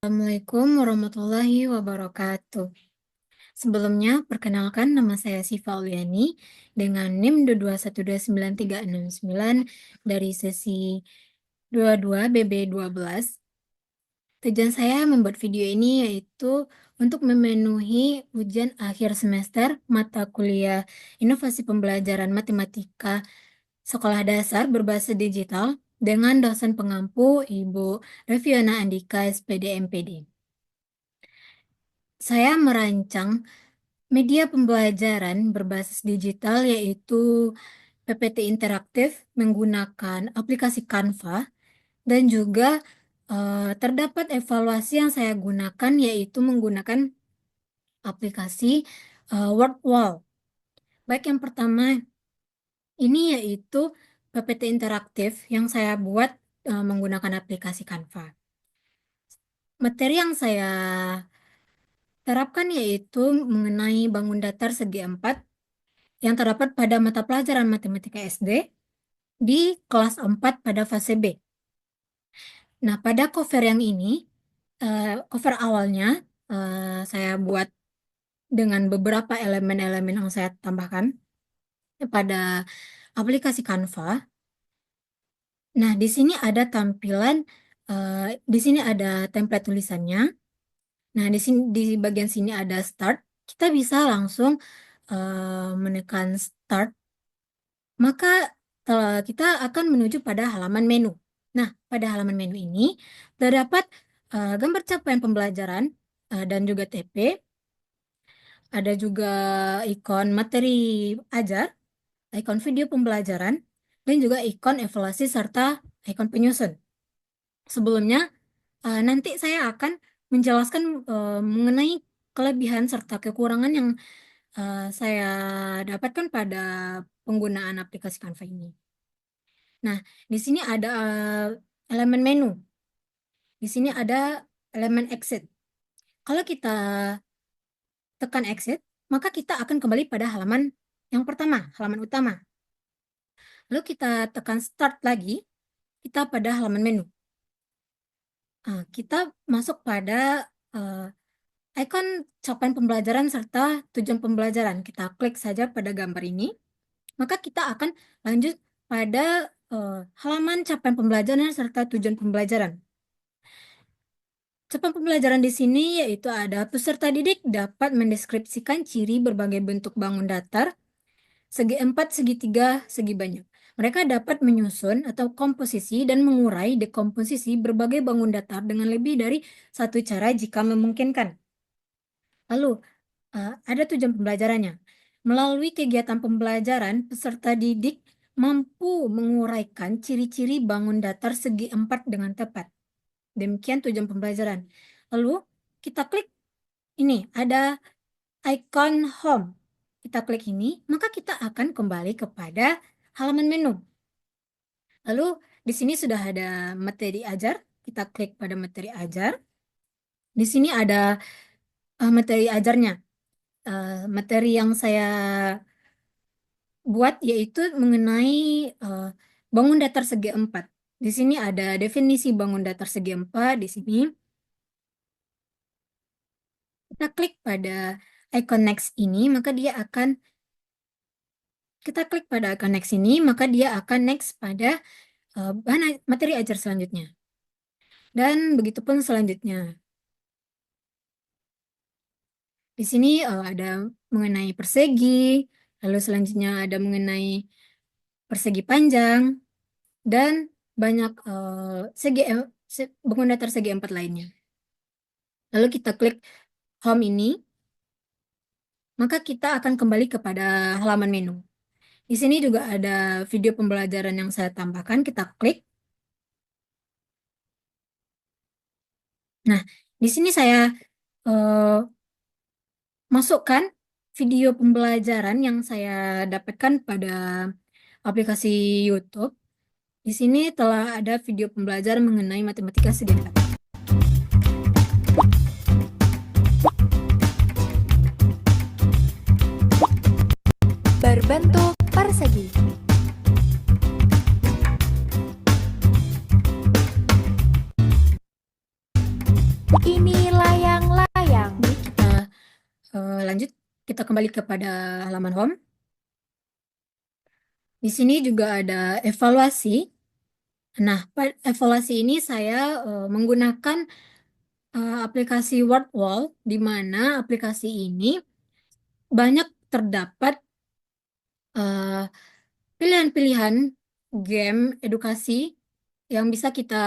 Assalamualaikum warahmatullahi wabarakatuh. Sebelumnya, perkenalkan nama saya Siva Uliani dengan NIM 2212939 dari sesi 22 BB12. Tujuan saya membuat video ini yaitu untuk memenuhi ujian akhir semester mata kuliah Inovasi Pembelajaran Matematika Sekolah Dasar Berbasis Digital dengan dosen pengampu Ibu Reviana Andika, SPD MPD. Saya merancang media pembelajaran berbasis digital yaitu PPT interaktif menggunakan aplikasi Canva dan juga terdapat evaluasi yang saya gunakan yaitu menggunakan aplikasi WordWall. Baik, yang pertama ini yaitu PPT interaktif yang saya buat menggunakan aplikasi Canva. Materi yang saya terapkan yaitu mengenai bangun datar segi 4 yang terdapat pada mata pelajaran Matematika SD di kelas 4 pada fase B. Nah, pada cover yang ini, cover awalnya saya buat dengan beberapa elemen-elemen yang saya tambahkan pada aplikasi Canva. Nah, di sini ada tampilan, di sini ada template tulisannya. Nah, di sini di bagian sini ada start. Kita bisa langsung menekan start. Maka kita akan menuju pada halaman menu. Nah, pada halaman menu ini terdapat gambar capaian pembelajaran dan juga TP. Ada juga ikon materi ajar, ikon video pembelajaran, dan juga ikon evaluasi serta ikon penyusun. Sebelumnya, nanti saya akan menjelaskan mengenai kelebihan serta kekurangan yang saya dapatkan pada penggunaan aplikasi Canva ini. Nah, di sini ada elemen menu. Di sini ada elemen exit. Kalau kita tekan exit, maka kita akan kembali pada halaman yang pertama, halaman utama. Lalu kita tekan start lagi, kita pada halaman menu. Kita masuk pada ikon capaian pembelajaran serta tujuan pembelajaran. Kita klik saja pada gambar ini, maka kita akan lanjut pada halaman capaian pembelajaran serta tujuan pembelajaran. Capaian pembelajaran di sini yaitu ada peserta didik dapat mendeskripsikan ciri berbagai bentuk bangun datar, segi 4, segi 3, segi banyak. Mereka dapat menyusun atau komposisi dan mengurai dekomposisi berbagai bangun datar dengan lebih dari satu cara jika memungkinkan. Lalu, ada tujuan pembelajarannya. Melalui kegiatan pembelajaran, peserta didik mampu menguraikan ciri-ciri bangun datar segi 4 dengan tepat. Demikian tujuan pembelajaran. Lalu, kita klik ini, ada ikon home. Kita klik ini, maka kita akan kembali kepada halaman menu. Lalu, di sini sudah ada materi ajar. Kita klik pada materi ajar. Di sini ada materi ajarnya. Materi yang saya buat yaitu mengenai bangun datar segi 4. Di sini ada definisi bangun datar segi 4 di sini. Kita klik pada icon next ini, maka dia akan next pada bahan materi ajar selanjutnya. Dan begitupun selanjutnya. Di sini ada mengenai persegi, lalu selanjutnya ada mengenai persegi panjang, dan banyak bangun datar segi 4 lainnya. Lalu kita klik home ini, maka kita akan kembali kepada halaman menu. Di sini juga ada video pembelajaran yang saya tambahkan, kita klik. Nah, di sini saya masukkan video pembelajaran yang saya dapatkan pada aplikasi YouTube. Di sini telah ada video pembelajaran mengenai matematika segi 4. Berbentuk persegi. Ini layang-layang. Baik, kita lanjut. Kita kembali kepada halaman home. Di sini juga ada evaluasi. Nah, pada evaluasi ini saya menggunakan aplikasi Wordwall, di mana aplikasi ini banyak terdapat eh, pilihan-pilihan game edukasi yang bisa kita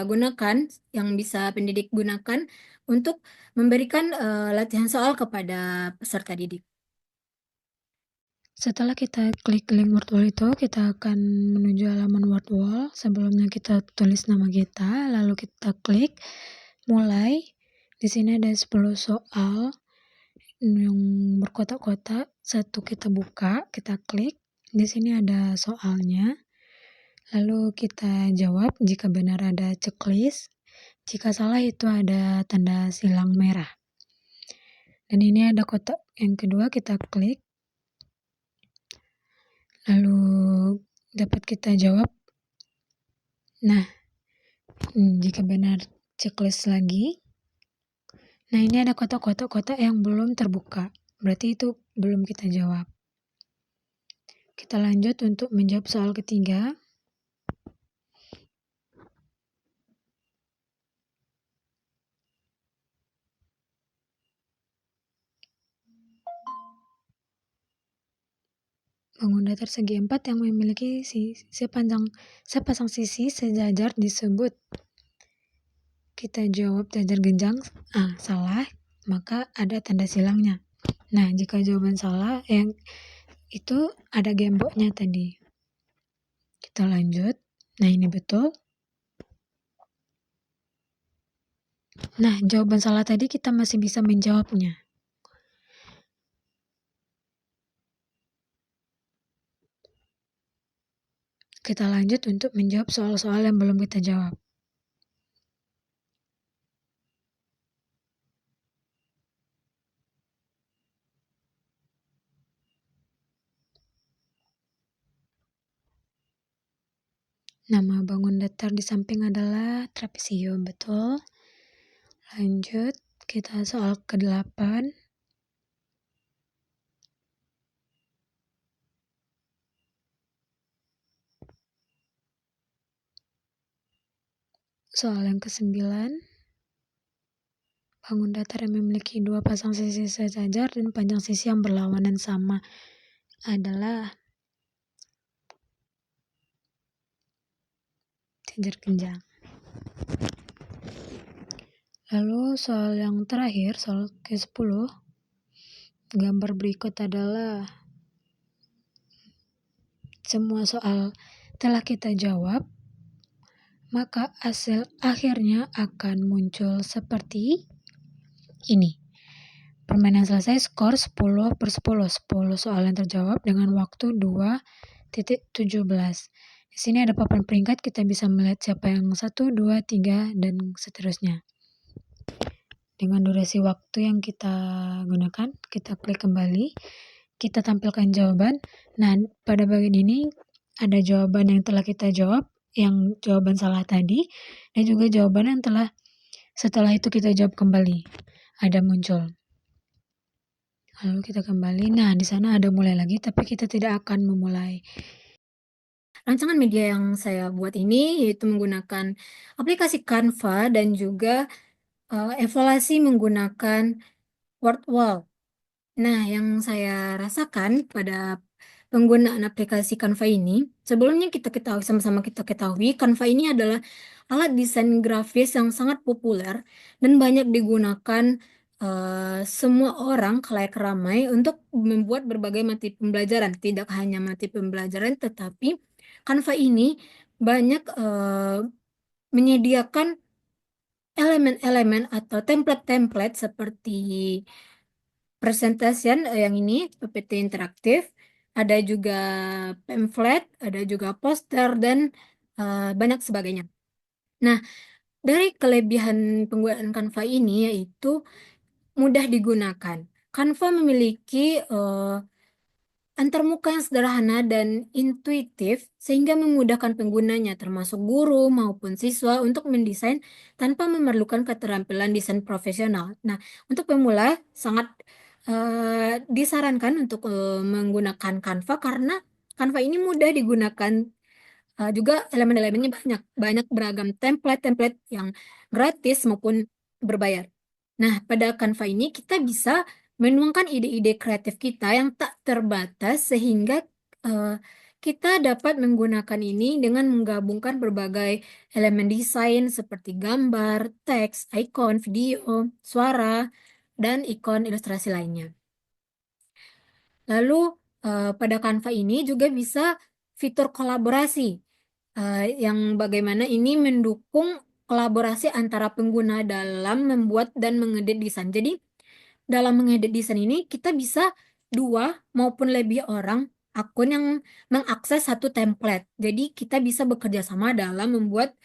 gunakan, yang bisa pendidik gunakan untuk memberikan latihan soal kepada peserta didik. Setelah kita klik link Wordwall itu, kita akan menuju halaman Wordwall. Sebelumnya kita tulis nama kita, lalu kita klik mulai. Di sini ada 10 soal yang berkotak-kotak. Satu kita buka, kita klik. Di sini ada soalnya. Lalu kita jawab, jika benar ada checklist. Jika salah itu ada tanda silang merah. Dan ini ada kotak yang kedua, kita klik. Lalu dapat kita jawab. Nah, jika benar checklist lagi. Nah, ini ada kotak-kotak yang belum terbuka. Berarti itu belum kita jawab. Kita lanjut untuk menjawab soal ketiga. Bangun datar segi 4 yang memiliki sepasang sisi sejajar disebut. Kita jawab jajar genjang. Salah, maka ada tanda silangnya. Nah, jika jawaban salah, yang itu ada gemboknya tadi. Kita lanjut. Nah, ini betul. Nah, jawaban salah tadi kita masih bisa menjawabnya. Kita lanjut untuk menjawab soal-soal yang belum kita jawab. Nama bangun datar di samping adalah trapesium, betul. Lanjut, kita soal ke-8. Soal yang ke-9. Bangun datar yang memiliki dua pasang sisi sejajar dan panjang sisi yang berlawanan sama adalah jajar genjang. Lalu soal yang terakhir, soal ke-10. Gambar berikut adalah semua soal telah kita jawab, maka hasil akhirnya akan muncul seperti ini. Permainan selesai, skor 10/10. 10 soal yang terjawab dengan waktu 2.17. Di sini ada papan peringkat, kita bisa melihat siapa yang 1, 2, 3, dan seterusnya. Dengan durasi waktu yang kita gunakan, kita klik kembali, kita tampilkan jawaban. Nah, pada bagian ini ada jawaban yang telah kita jawab, yang jawaban salah tadi, dan juga jawaban yang telah setelah itu kita jawab kembali. Ada muncul. Lalu kita kembali. Nah, di sana ada mulai lagi, tapi kita tidak akan memulai. Rancangan media yang saya buat ini yaitu menggunakan aplikasi Canva dan juga evaluasi menggunakan Wordwall. Nah, yang saya rasakan pada penggunaan aplikasi Canva ini, sebelumnya sama-sama kita ketahui, Canva ini adalah alat desain grafis yang sangat populer dan banyak digunakan semua orang khalayak ramai untuk membuat berbagai mata pembelajaran. Tidak hanya mata pembelajaran, tetapi Canva ini banyak menyediakan elemen-elemen atau template-template seperti presentasian yang ini PPT interaktif, ada juga pamflet, ada juga poster dan banyak sebagainya. Nah, dari kelebihan penggunaan Canva ini yaitu mudah digunakan. Canva memiliki antarmuka yang sederhana dan intuitif sehingga memudahkan penggunanya termasuk guru maupun siswa untuk mendesain tanpa memerlukan keterampilan desain profesional. Nah, untuk pemula sangat disarankan untuk menggunakan Canva karena Canva ini mudah digunakan. Juga elemen-elemennya banyak, banyak beragam template-template yang gratis maupun berbayar. Nah, pada Canva ini kita bisa menuangkan ide-ide kreatif kita yang tak terbatas sehingga eh, kita dapat menggunakan ini dengan menggabungkan berbagai elemen desain seperti gambar, teks, ikon, video, suara, dan ikon ilustrasi lainnya. Lalu pada Canva ini juga bisa fitur kolaborasi yang bagaimana ini mendukung kolaborasi antara pengguna dalam membuat dan mengedit desain. Jadi dalam mengedit desain ini kita bisa dua maupun lebih orang akun yang mengakses satu template. Jadi kita bisa bekerja sama dalam membuat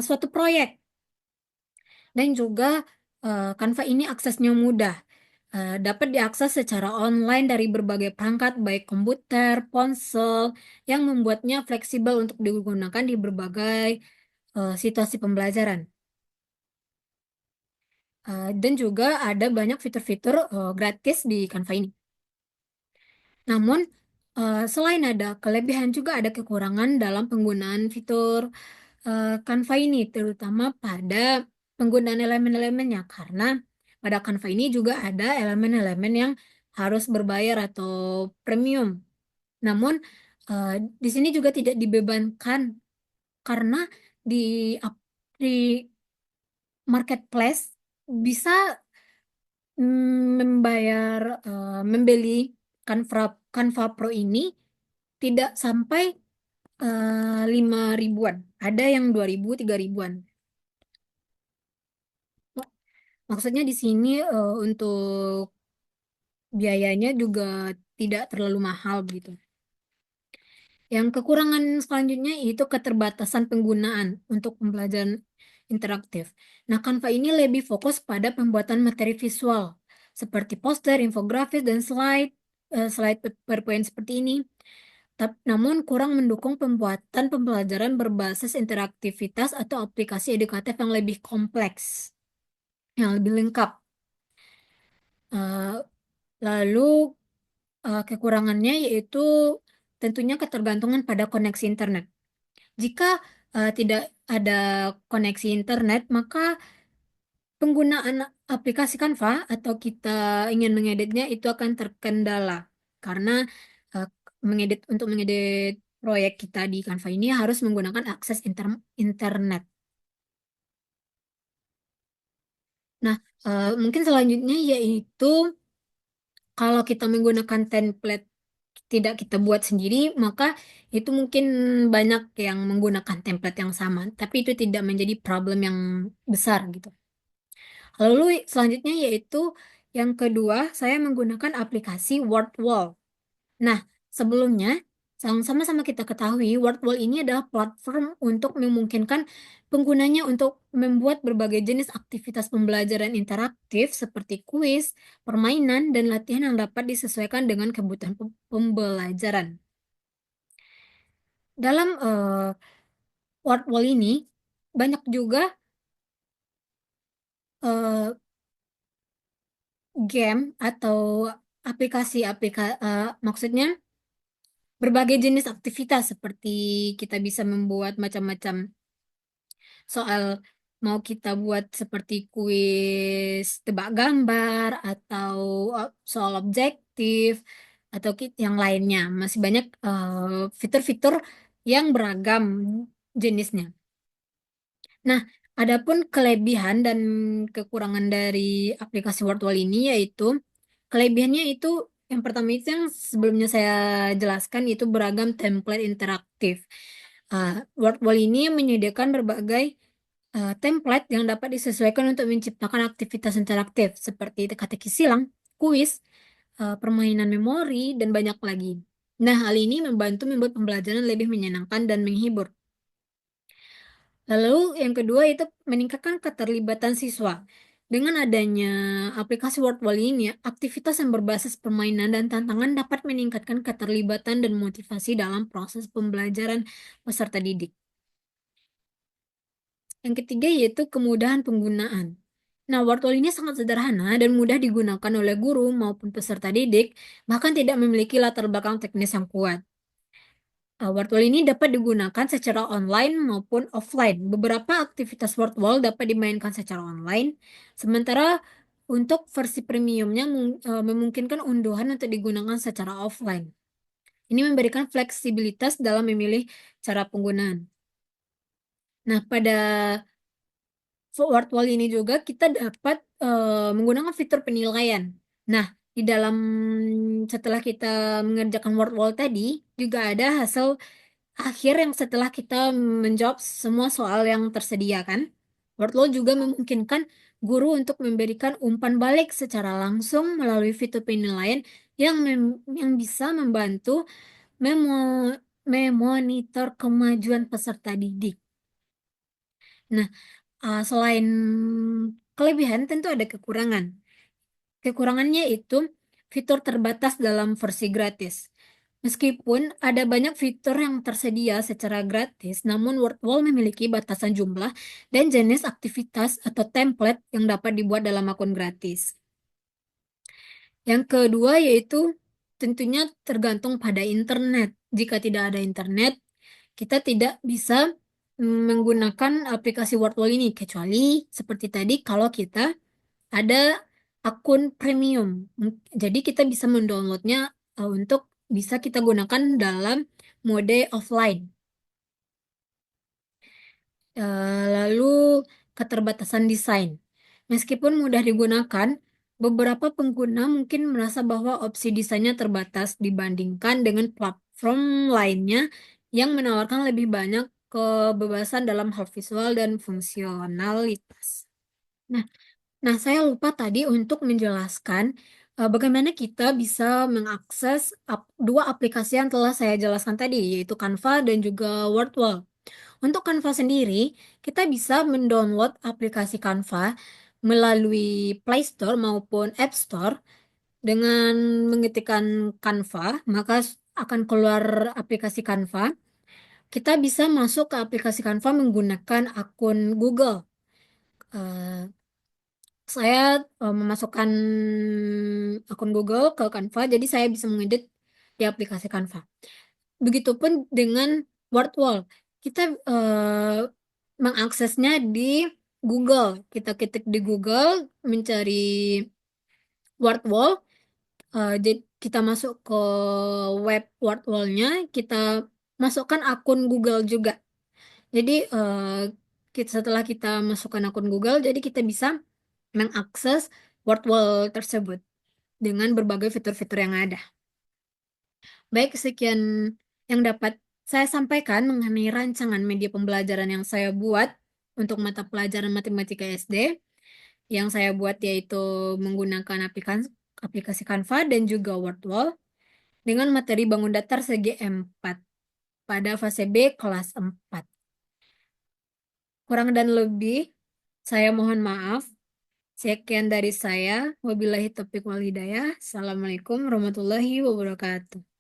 suatu proyek. Dan juga Canva ini aksesnya mudah. Dapat diakses secara online dari berbagai perangkat, baik komputer, ponsel, yang membuatnya fleksibel untuk digunakan di berbagai situasi pembelajaran. Dan juga ada banyak fitur-fitur gratis di Canva ini. Namun, selain ada kelebihan, juga ada kekurangan dalam penggunaan fitur Canva ini, terutama pada penggunaan elemen-elemennya, karena pada Canva ini juga ada elemen-elemen yang harus berbayar atau premium. Namun, eh, di sini juga tidak dibebankan karena di di marketplace bisa membeli Canva Canva Pro ini tidak sampai 5 ribuan. Ada yang 2 ribu, 3 ribuan. Maksudnya di sini untuk biayanya juga tidak terlalu mahal gitu. Yang kekurangan selanjutnya itu keterbatasan penggunaan untuk pembelajaran interaktif. Nah, Canva ini lebih fokus pada pembuatan materi visual seperti poster, infografis, dan slide PowerPoint seperti ini. Namun kurang mendukung pembuatan pembelajaran berbasis interaktivitas atau aplikasi edukatif yang lebih kompleks, yang lebih lengkap. Eh, Lalu kekurangannya yaitu tentunya ketergantungan pada koneksi internet. Jika tidak ada koneksi internet, maka penggunaan aplikasi Canva atau kita ingin mengeditnya itu akan terkendala karena eh, untuk mengedit proyek kita di Canva ini harus menggunakan akses internet. Nah, mungkin selanjutnya yaitu kalau kita menggunakan template tidak kita buat sendiri, maka itu mungkin banyak yang menggunakan template yang sama, tapi itu tidak menjadi problem yang besar gitu. Lalu selanjutnya yaitu yang kedua, saya menggunakan aplikasi Wordwall. Nah, sebelumnya sama-sama kita ketahui, Wordwall ini adalah platform untuk memungkinkan penggunanya untuk membuat berbagai jenis aktivitas pembelajaran interaktif seperti kuis, permainan, dan latihan yang dapat disesuaikan dengan kebutuhan pembelajaran. Dalam Wordwall ini, banyak juga eh, game atau aplikasi-aplikasi, maksudnya berbagai jenis aktivitas seperti kita bisa membuat macam-macam soal, mau kita buat seperti kuis tebak gambar atau soal objektif atau yang lainnya. Masih banyak fitur-fitur yang beragam jenisnya. Nah, adapun kelebihan dan kekurangan dari aplikasi Wordwall ini yaitu kelebihannya itu yang pertama itu yang sebelumnya saya jelaskan itu beragam template interaktif. Wordwall ini menyediakan berbagai template yang dapat disesuaikan untuk menciptakan aktivitas interaktif seperti teka-teki silang, kuis, permainan memori, dan banyak lagi. Nah, hal ini membantu membuat pembelajaran lebih menyenangkan dan menghibur. Lalu yang kedua itu meningkatkan keterlibatan siswa. Dengan adanya aplikasi Wordwall ini, aktivitas yang berbasis permainan dan tantangan dapat meningkatkan keterlibatan dan motivasi dalam proses pembelajaran peserta didik. Yang ketiga yaitu kemudahan penggunaan. Nah, Wordwall ini sangat sederhana dan mudah digunakan oleh guru maupun peserta didik, bahkan tidak memiliki latar belakang teknis yang kuat. Wordwall ini dapat digunakan secara online maupun offline. Beberapa aktivitas Wordwall dapat dimainkan secara online, sementara untuk versi premiumnya memungkinkan unduhan untuk digunakan secara offline. Ini memberikan fleksibilitas dalam memilih cara penggunaan. Nah, pada Wordwall ini juga kita dapat menggunakan fitur penilaian. Nah, di dalam setelah kita mengerjakan Wordwall tadi, juga ada hasil akhir yang setelah kita menjawab semua soal yang tersedia kan. Wordwall juga memungkinkan guru untuk memberikan umpan balik secara langsung melalui fitur penilaian yang bisa membantu memo memonitor kemajuan peserta didik. Nah, selain kelebihan tentu ada kekurangan. Kekurangannya itu fitur terbatas dalam versi gratis. Meskipun ada banyak fitur yang tersedia secara gratis, namun Wordwall memiliki batasan jumlah dan jenis aktivitas atau template yang dapat dibuat dalam akun gratis. Yang kedua yaitu tentunya tergantung pada internet. Jika tidak ada internet, kita tidak bisa menggunakan aplikasi Wordwall ini, kecuali seperti tadi kalau kita ada akun premium. Jadi kita bisa mendownloadnya untuk bisa kita gunakan dalam mode offline. Lalu keterbatasan desain. Meskipun mudah digunakan, beberapa pengguna mungkin merasa bahwa opsi desainnya terbatas dibandingkan dengan platform lainnya yang menawarkan lebih banyak kebebasan dalam hal visual dan fungsionalitas. Nah, saya lupa tadi untuk menjelaskan bagaimana kita bisa mengakses dua aplikasi yang telah saya jelaskan tadi, yaitu Canva dan juga Wordwall. Untuk Canva sendiri, kita bisa mendownload aplikasi Canva melalui Play Store maupun App Store. Dengan mengetikkan Canva, maka akan keluar aplikasi Canva. Kita bisa masuk ke aplikasi Canva menggunakan akun Google. Eh, saya memasukkan akun Google ke Canva, jadi saya bisa mengedit di aplikasi Canva. Begitupun dengan Wordwall. Kita mengaksesnya di Google. Kita ketik di Google, mencari Wordwall. Jadi kita masuk ke web Wordwall-nya, kita masukkan akun Google juga. Jadi setelah kita masukkan akun Google, jadi kita bisa mengakses Wordwall tersebut dengan berbagai fitur-fitur yang ada. Baik, sekian yang dapat saya sampaikan mengenai rancangan media pembelajaran yang saya buat untuk mata pelajaran matematika SD. Yang saya buat yaitu menggunakan aplikasi Canva dan juga Wordwall dengan materi bangun datar segi 4 pada fase B kelas 4. Kurang dan lebih, saya mohon maaf. Sekian dari saya. Wabillahi taufiq wal hidayah. Assalamualaikum warahmatullahi wabarakatuh.